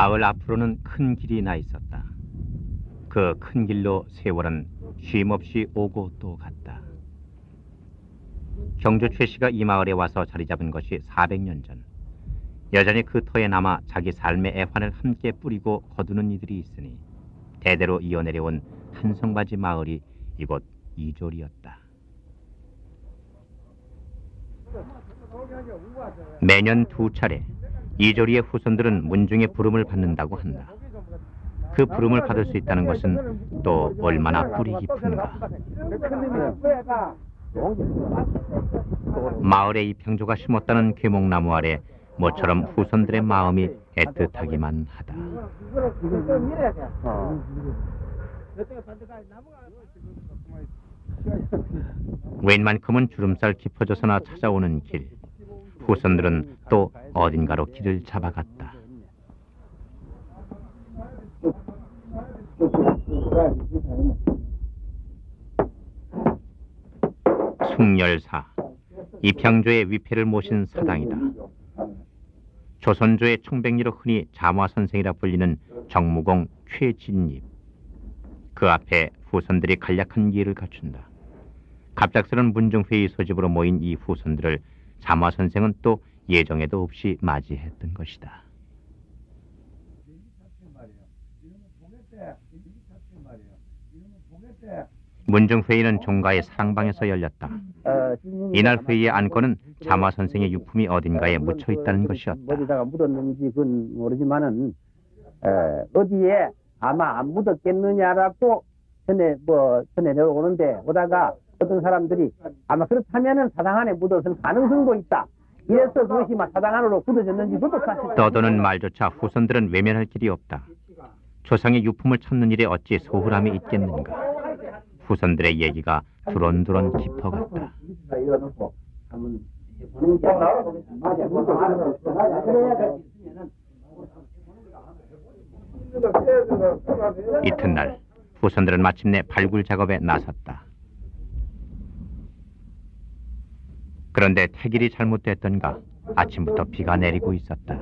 마을 앞으로는 큰 길이 나 있었다. 그 큰 길로 세월은 쉼없이 오고 또 갔다. 경주 최 씨가 이 마을에 와서 자리 잡은 것이 400년 전. 여전히 그 터에 남아 자기 삶의 애환을 함께 뿌리고 거두는 이들이 있으니 대대로 이어내려온 한성바지 마을이 이곳 이졸이었다. 매년 2차례 이졸이의 후손들은 문중의 부름을 받는다고 한다. 그 부름을 받을 수 있다는 것은 또 얼마나 뿌리 깊은가. 마을에 이 평조가 심었다는 괴목나무 아래 모처럼 후손들의 마음이 애틋하기만 하다. 웬만큼은 주름살 깊어져서나 찾아오는 길. 후손들은 또 어딘가로 길을 잡아갔다. 숭열사, 이평조의 위패를 모신 사당이다. 조선조의 청백리로 흔히 자마선생이라 불리는 정무공 최진입. 그 앞에 후손들이 간략한 예를 갖춘다. 갑작스런 문중회의 소집으로 모인 이 후손들을 자마선생은 또 예정에도 없이 맞이했던 것이다. 문중회의는 종가의 사랑방에서 열렸다. 이날 회의의 안건은 자마선생의 유품이 어딘가에 묻혀 있다는 것이었다. 어디다가 묻었는지 그건 모르지만은 어디에 아마 안 묻었겠느냐라고 전에 내려오는데 오다가 어떤 사람들이 아마 그렇다면은 사당 안에 묻었을 가능성도 있다. 이래서 그것이 막 사당 안으로 굳어졌는지 그것도 사실. 떠도는 말조차 후손들은 외면할 길이 없다. 조상의 유품을 찾는 일에 어찌 소홀함이 있겠는가. 후손들의 얘기가 두런두런 깊어갔다. 이튿날 후손들은 마침내 발굴 작업에 나섰다. 그런데 태길이 잘못됐던가 아침부터 비가 내리고 있었다.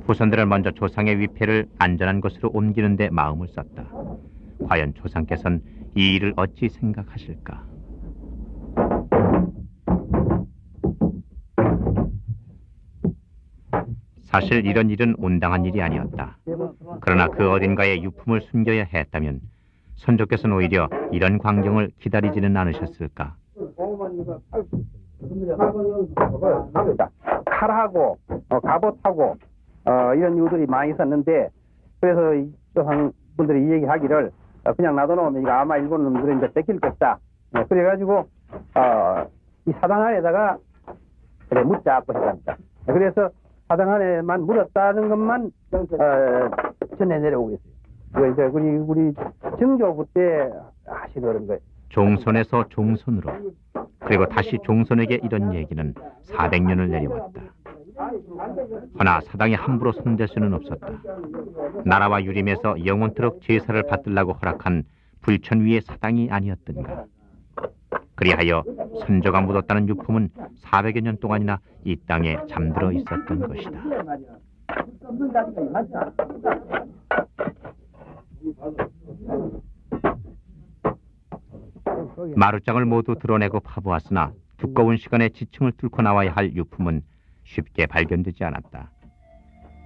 후손들은 먼저 조상의 위패를 안전한 곳으로 옮기는 데 마음을 썼다. 과연 조상께서는 이 일을 어찌 생각하실까? 사실 이런 일은 온당한 일이 아니었다. 그러나 그 어딘가에 유품을 숨겨야 했다면 선조께서는 오히려 이런 광경을 기다리지는 않으셨을까? 칼하고 갑옷하고 이런 이유들이 많이 있었는데 그래서 조상분들이 이 얘기하기를 그냥 놔둬놓으면 이거 아마 일본 놈들이 이제 뺏길 것다. 그래가지고 이 사당 안에다가 그래 묻자고 했답니다. 그래서 사당 안에만 묻었다는 것만 전해 내려오고 있어요. 이제 우리 정조부 때 하시는 그런 거예요. 종손에서 종손으로 그리고 다시 종손에게 이런 얘기는 400년을 내려왔다. 허나 사당이 함부로 손댈 수는 없었다. 나라와 유림에서 영원토록 제사를 받들라고 허락한 불천 위의 사당이 아니었던가. 그리하여 선조가 묻었다는 유품은 400여 년 동안이나 이 땅에 잠들어 있었던 것이다. 마루장을 모두 드러내고 파보았으나 두꺼운 시간의 지층을 뚫고 나와야 할 유품은 쉽게 발견되지 않았다.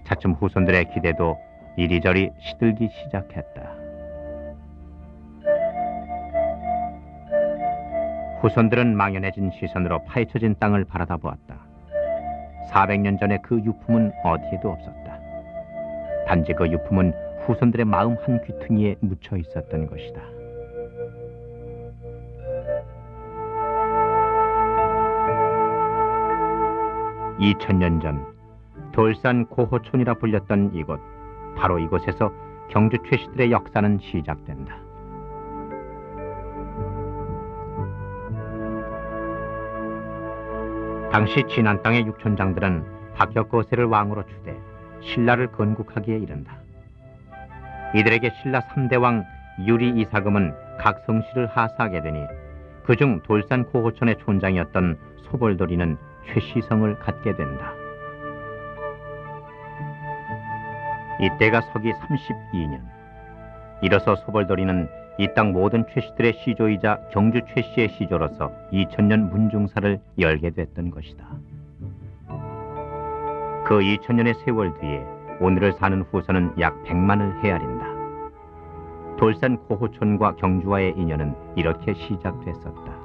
차츰 후손들의 기대도 이리저리 시들기 시작했다. 후손들은 망연해진 시선으로 파헤쳐진 땅을 바라다 보았다. 400년 전에 그 유품은 어디에도 없었다. 단지 그 유품은 후손들의 마음 한 귀퉁이에 묻혀 있었던 것이다. (2000년) 전 돌산 고호촌이라 불렸던 이곳, 바로 이곳에서 경주 최씨들의 역사는 시작된다. 당시 진안 땅의 육촌장들은 박혁거세를 왕으로 추대 신라를 건국하기에 이른다. 이들에게 신라 3대왕 유리 이사금은 각 성씨를 하사하게 되니 그중 돌산 고호촌의 촌장이었던 소벌돌이는 최씨성을 갖게 된다. 이때가 서기 32년. 이로써 소벌돌이는 이 땅 모든 최씨들의 시조이자 경주 최씨의 시조로서 2000년 문중사를 열게 됐던 것이다. 그 2000년의 세월 뒤에 오늘을 사는 후손은 약 100만을 헤아린다. 돌산 고호촌과 경주와의 인연은 이렇게 시작됐었다.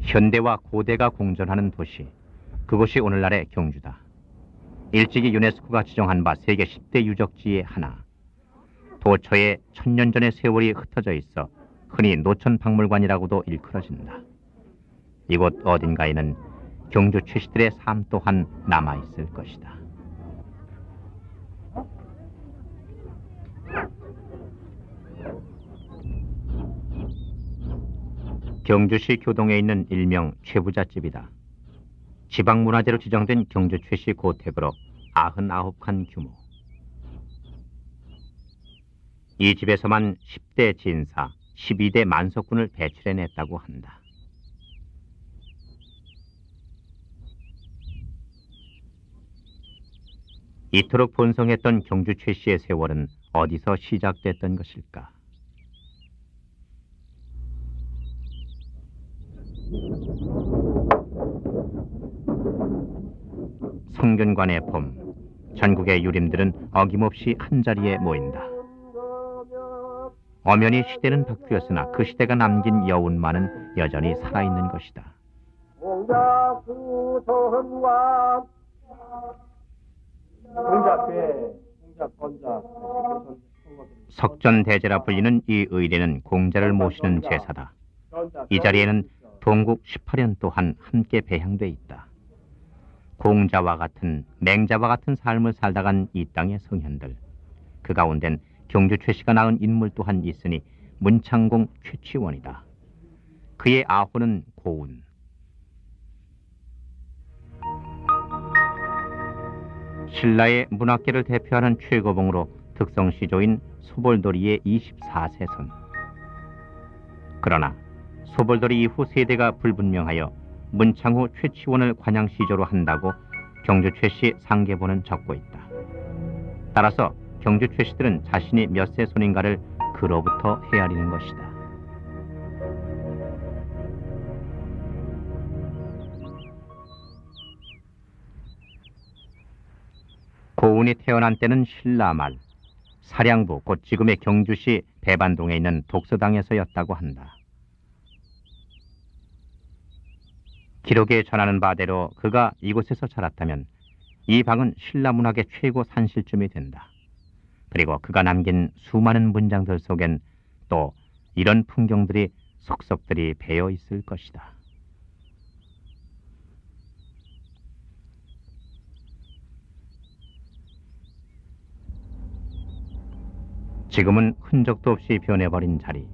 현대와 고대가 공존하는 도시, 그곳이 오늘날의 경주다. 일찍이 유네스코가 지정한 바 세계 10대 유적지의 하나. 도처에 1000년 전의 세월이 흩어져 있어 흔히 노천박물관이라고도 일컬어진다. 이곳 어딘가에는 경주 최씨들의 삶 또한 남아있을 것이다. 경주시 교동에 있는 일명 최부자집이다. 지방문화재로 지정된 경주 최씨 고택으로 99칸 규모. 이 집에서만 10대 진사, 12대 만석군을 배출해냈다고 한다. 이토록 번성했던 경주 최씨의 세월은 어디서 시작됐던 것일까? 성균관의 봄, 전국의 유림들은 어김없이 한자리에 모인다. 엄연히 시대는 바뀌었으나 그 시대가 남긴 여운만은 여전히 살아있는 것이다. 석전대제라 불리는 이 의례는 공자를 모시는 제사다. 이 자리에는 동국 18연 또한 함께 배향돼 있다. 공자와 같은 맹자와 같은 삶을 살다간 이 땅의 성현들, 그 가운데는 경주 최씨가 낳은 인물 또한 있으니 문창공 최치원이다. 그의 아호는 고운. 신라의 문학계를 대표하는 최고봉으로 특성시조인 소벌돌이의 24세손. 그러나 소벌돌이 이후 세대가 불분명하여 문창후 최치원을 관양시조로 한다고 경주 최씨 상계본은 적고 있다. 따라서 경주 최씨들은 자신이 몇 세 손인가를 그로부터 헤아리는 것이다. 고운이 태어난 때는 신라말, 사량부 곧 지금의 경주시 배반동에 있는 독서당에서였다고 한다. 기록에 전하는 바대로 그가 이곳에서 자랐다면 이 방은 신라 문학의 최고 산실쯤이 된다. 그리고 그가 남긴 수많은 문장들 속엔 또 이런 풍경들이 속속들이 배어 있을 것이다. 지금은 흔적도 없이 변해버린 자리,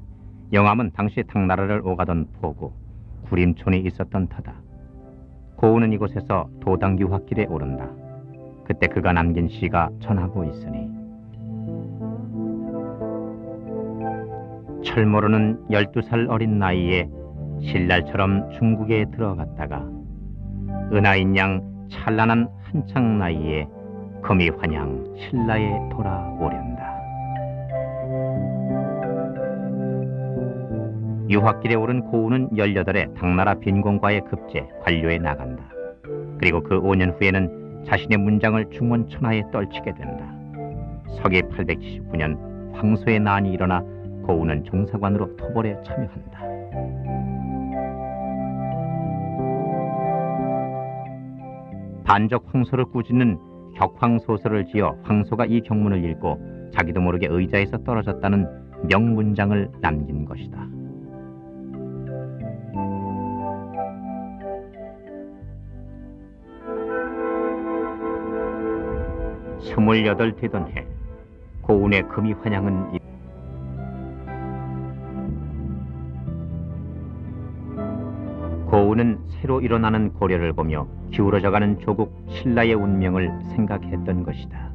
영암은 당시 당나라를 오가던 포구, 구림촌이 있었던 터다. 고운은 이곳에서 도당 유학길에 오른다. 그때 그가 남긴 시가 전하고 있으니 철모르는 12살 어린 나이에 신랄처럼 중국에 들어갔다가 은하인 양 찬란한 한창 나이에 금이 환양 신라에 돌아오련다. 유학길에 오른 고운은 18에 당나라 빈공과의 급제, 관료에 나간다. 그리고 그 5년 후에는 자신의 문장을 중원 천하에 떨치게 된다. 서기 879년 황소의 난이 일어나 고운은 종사관으로 토벌에 참여한다. 반적 황소를 꾸짖는 격황소설을 지어 황소가 이 경문을 읽고 자기도 모르게 의자에서 떨어졌다는 명문장을 남긴 것이다. 28 되던 해, 고운의 금이 환양은 고운은 새로 일어나는 고려를 보며 기울어져가는 조국 신라의 운명을 생각했던 것이다.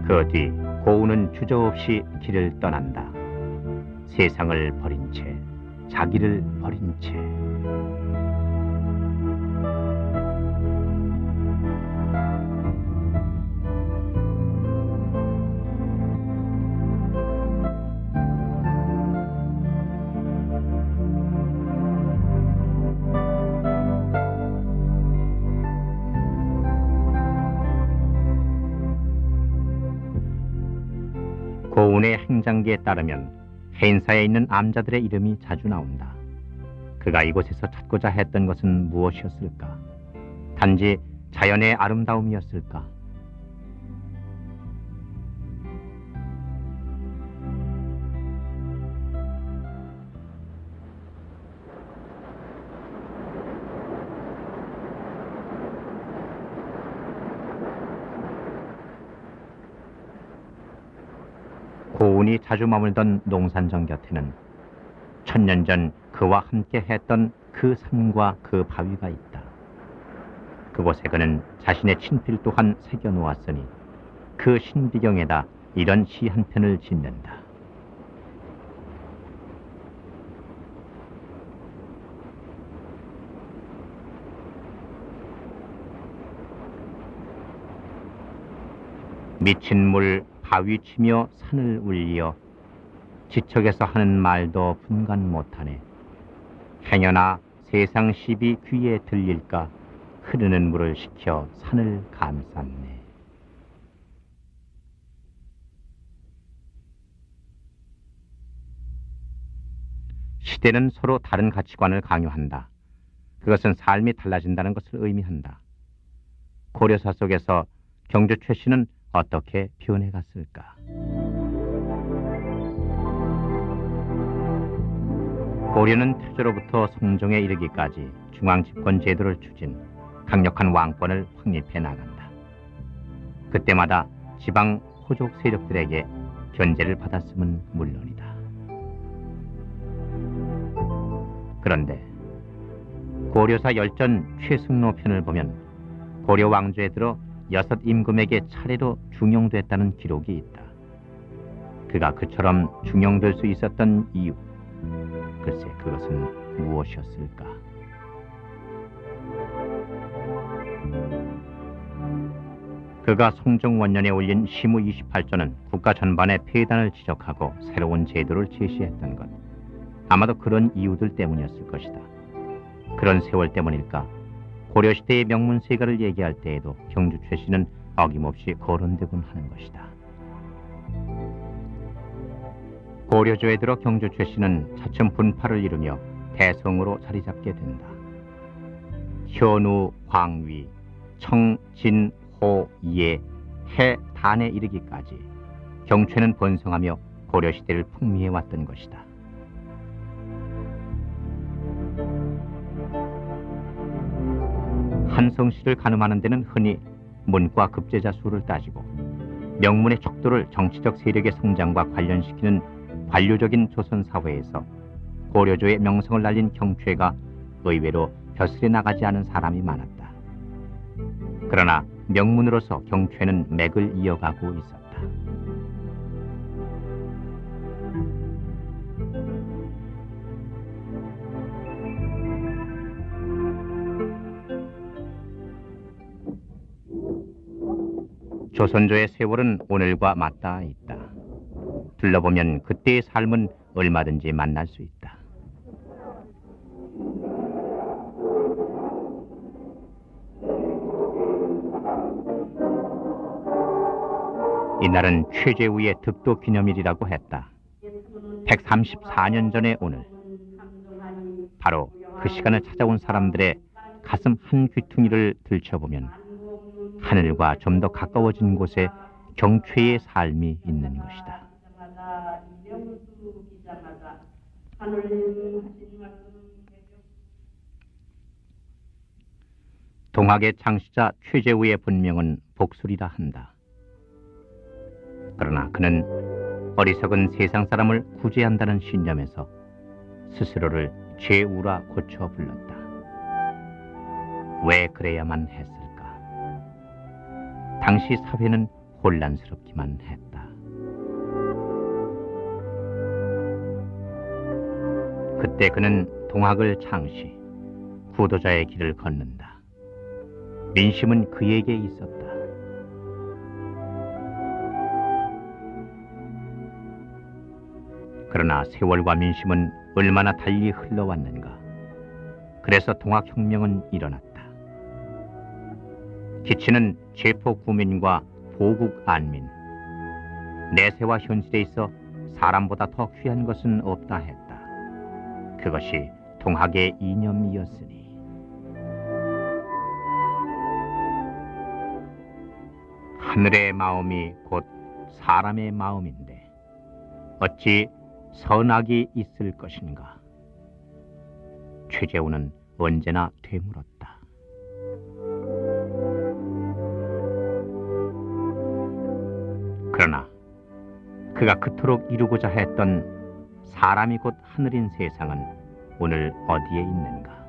그 뒤 고우는 주저없이 길을 떠난다. 세상을 버린 채, 자기를 버린 채. 고운의 행장기에 따르면 해인사에 있는 암자들의 이름이 자주 나온다. 그가 이곳에서 찾고자 했던 것은 무엇이었을까? 단지 자연의 아름다움이었을까? 고운이 자주 머물던 농산정 곁에는 천년 전 그와 함께 했던 그 산과 그 바위가 있다. 그곳에 그는 자신의 친필 또한 새겨놓았으니 그 신비경에다 이런 시 한 편을 짓는다. 미친 물 바위 치며 산을 울리어 지척에서 하는 말도 분간 못하네. 행여나 세상 시비 귀에 들릴까 흐르는 물을 식혀 산을 감쌌네. 시대는 서로 다른 가치관을 강요한다. 그것은 삶이 달라진다는 것을 의미한다. 고려사 속에서 경주 최 씨는 어떻게 변해갔을까? 고려는 태조로부터 성종에 이르기까지 중앙집권 제도를 추진, 강력한 왕권을 확립해 나간다. 그때마다 지방 호족 세력들에게 견제를 받았음은 물론이다. 그런데 고려사 열전 최승로 편을 보면 고려 왕조에 들어 6 임금에게 차례로 중용됐다는 기록이 있다. 그가 그처럼 중용될 수 있었던 이유, 글쎄 그것은 무엇이었을까? 그가 성종 원년에 올린 시무 28조는 국가 전반의 폐단을 지적하고 새로운 제도를 제시했던 것, 아마도 그런 이유들 때문이었을 것이다. 그런 세월 때문일까? 고려시대의 명문세가를 얘기할 때에도 경주 최 씨는 어김없이 거론되곤 하는 것이다. 고려조에 들어 경주 최 씨는 차츰 분파를 이루며 대성으로 자리잡게 된다. 현우, 광위, 청, 진, 호, 예, 해, 단에 이르기까지 경최는 번성하며 고려시대를 풍미해왔던 것이다. 한 성씨를 가늠하는 데는 흔히 문과 급제자 수를 따지고 명문의 척도를 정치적 세력의 성장과 관련시키는 관료적인 조선 사회에서 고려조의 명성을 날린 경최가 의외로 벼슬에 나가지 않은 사람이 많았다. 그러나 명문으로서 경최는 맥을 이어가고 있었다. 조선조의 세월은 오늘과 맞닿아 있다. 둘러보면 그때의 삶은 얼마든지 만날 수 있다. 이날은 최재우의 득도 기념일이라고 했다. 134년 전의 오늘, 바로 그 시간을 찾아온 사람들의 가슴 한 귀퉁이를 들춰보면 하늘과 좀 더 가까워진 곳에 경최의 삶이 있는 것이다. 동학의 창시자 최재우의 본명은 복술이라 한다. 그러나 그는 어리석은 세상 사람을 구제한다는 신념에서 스스로를 죄우라 고쳐 불렀다. 왜 그래야만 했을까? 당시 사회는 혼란스럽기만 했다. 그때 그는 동학을 창시, 구도자의 길을 걷는다. 민심은 그에게 있었다. 그러나 세월과 민심은 얼마나 달리 흘러왔는가. 그래서 동학혁명은 일어났다. 기치는 제포구민과 보국안민, 내세와 현실에 있어 사람보다 더 귀한 것은 없다 했다. 그것이 동학의 이념이었으니. 하늘의 마음이 곧 사람의 마음인데 어찌 선악이 있을 것인가? 최재우는 언제나 되물었다. 그러나 그가 그토록 이루고자 했던 사람이 곧 하늘인 세상은 오늘 어디에 있는가?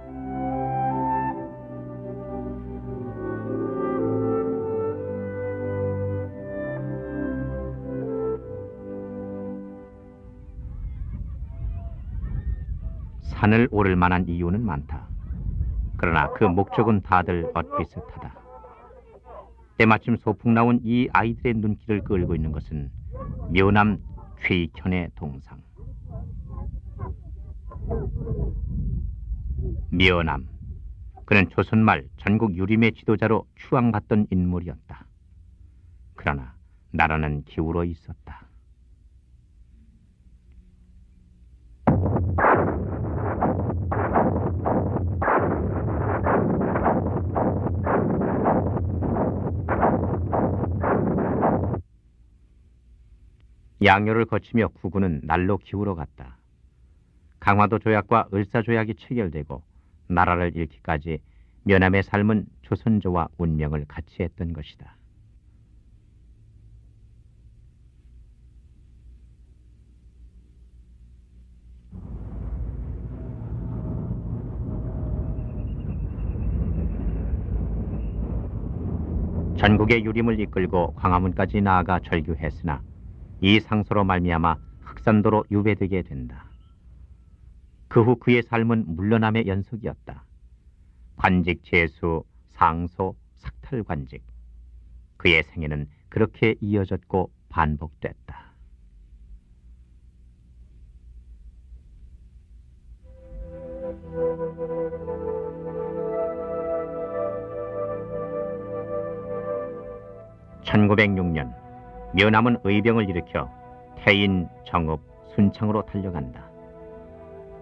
산을 오를 만한 이유는 많다. 그러나 그 목적은 다들 엇비슷하다. 때마침 소풍 나온 이 아이들의 눈길을 끌고 있는 것은 묘남 최익현의 동상. 묘남, 그는 조선말 전국 유림의 지도자로 추앙받던 인물이었다. 그러나 나라는 기울어 있었다. 양요를 거치며 구군은 날로 기울어 갔다. 강화도 조약과 을사 조약이 체결되고 나라를 잃기까지 면함의 삶은 조선조와 운명을 같이 했던 것이다. 전국의 유림을 이끌고 광화문까지 나아가 절규했으나 이 상소로 말미암아 흑산도로 유배되게 된다. 그 후 그의 삶은 물러남의 연속이었다. 관직 제수, 상소, 삭탈관직. 그의 생애는 그렇게 이어졌고 반복됐다. (1906년) 묘남은 의병을 일으켜 태인, 정읍, 순창으로 달려간다.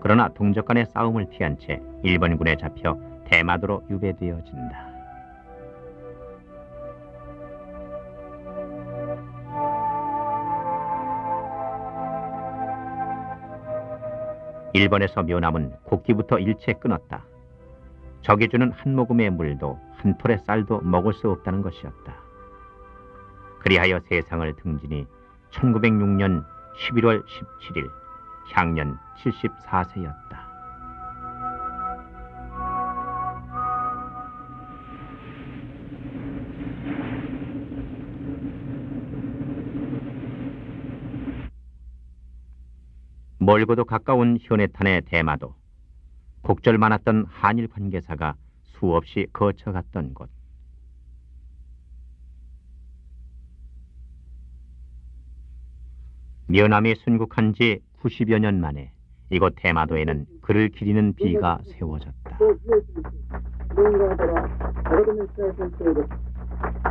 그러나 동족 간의 싸움을 피한 채 일본군에 잡혀 대마도로 유배되어진다. 일본에서 묘남은 곡기부터 일체 끊었다. 적이 주는 한 모금의 물도 한 톨의 쌀도 먹을 수 없다는 것이었다. 그리하여 세상을 등지니 1906년 11월 17일 향년 74세였다. 멀고도 가까운 현해탄의 대마도, 곡절 많았던 한일 관계사가 수없이 거쳐갔던 곳. 묘남이 순국한 지 90여 년 만에 이곳 대마도에는 그를 기리는 비가 세워졌다.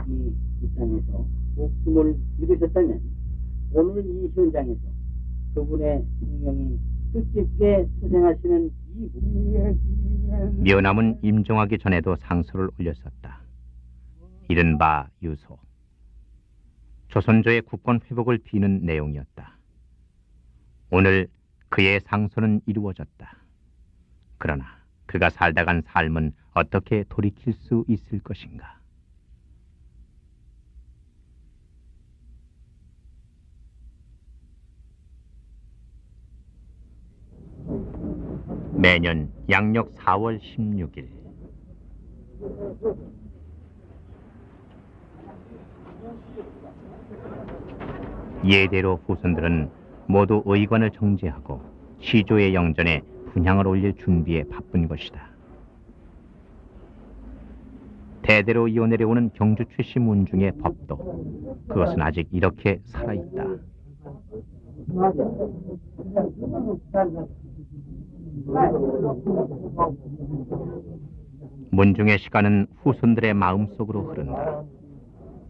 이 입장에서 목숨을 잃으셨다면 오늘 이 현장에서 그분의 생명이 뜻깊게 수생하시는 이 묘남은 임종하기 전에도 상소를 올렸었다. 이른바 유소. 조선조의 국권 회복을 비는 내용이었다. 오늘 그의 상소는 이루어졌다. 그러나 그가 살다 간 삶은 어떻게 돌이킬 수 있을 것인가? 매년 양력 4월 16일 예대로 후손들은 모두 의관을 정제하고 시조의 영전에 분향을 올릴 준비에 바쁜 것이다. 대대로 이어내려오는 경주 최씨 문중의 법도 그것은 아직 이렇게 살아있다. 문중의 시간은 후손들의 마음속으로 흐른다.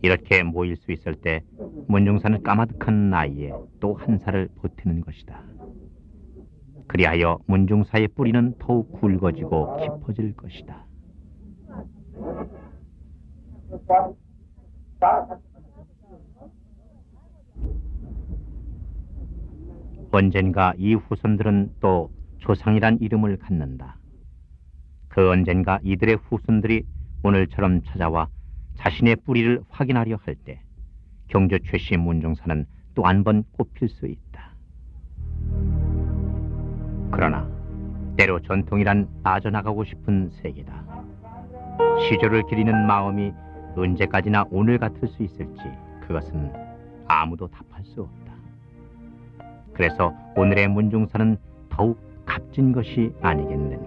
이렇게 모일 수 있을 때 문중사는 까마득한 나이에 또 한 살을 보태는 것이다. 그리하여 문중사의 뿌리는 더욱 굵어지고 깊어질 것이다. 언젠가 이 후손들은 또 조상이란 이름을 갖는다. 그 언젠가 이들의 후손들이 오늘처럼 찾아와 자신의 뿌리를 확인하려 할 때 경주 최씨 문중사는 또 한 번 꼽힐 수 있다. 그러나 때로 전통이란 빠져나가고 싶은 세계다. 시조를 기리는 마음이 언제까지나 오늘 같을 수 있을지 그것은 아무도 답할 수 없다. 그래서 오늘의 문중사는 더욱 값진 것이 아니겠는가.